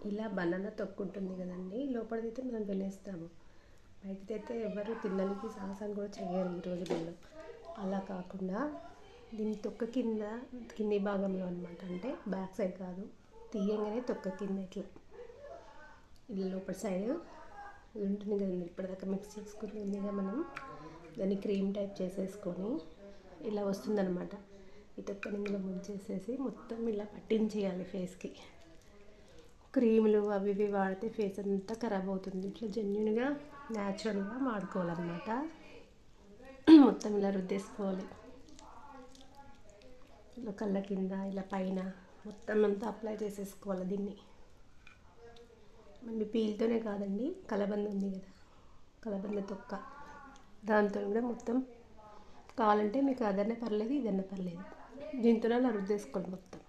ఇలా బనానా తొక్కుంటుంది కదండి, లోపలిదైతే మనం తినేస్తాము, బయటదైతే ఎవరు తినడానికి సాహసం కూడా చేయరు ఈ రోజుల్లో. అలా కాకుండా దీని తొక్క కింద కింది భాగంలో అనమాట, అంటే బ్యాక్ సైడ్ కాదు, తీయంగానే తొక్క కింద ఇట్లా ఇలా లోపల సైడ్ ఉంటుంది కదండి, ఇప్పటిదాకా మిక్స్ చేసుకుని ఉందిగా మనం, దాన్ని క్రీమ్ టైప్ చేసేసుకొని ఇలా వస్తుందన్నమాట. ఈ తొక్కని ఇందులో ముంచేసేసి మొత్తం ఇలా పట్టించేయాలి ఫేస్కి. క్రీములు అవి ఇవి వాడితే ఫేస్ అంతా ఖరాబ్ అవుతుంది. ఇట్లా జెన్యున్గా న్యాచురల్గా వాడుకోవాలన్నమాట. మొత్తం ఇలా రుద్దేసుకోవాలి, ఇలా కళ్ళ కింద ఇలా పైన మొత్తం అంతా అప్లై చేసేసుకోవాలి దీన్ని. మళ్ళీ పీల్తోనే కాదండి, కలబంద ఉంది కదా, కలబంద తొక్క, దాంతో కూడా మొత్తం కావాలంటే మీకు అదన్నా పర్లేదు ఇదన్నా పర్లేదు, దీంతో అలా రుద్దేసుకోవాలి మొత్తం.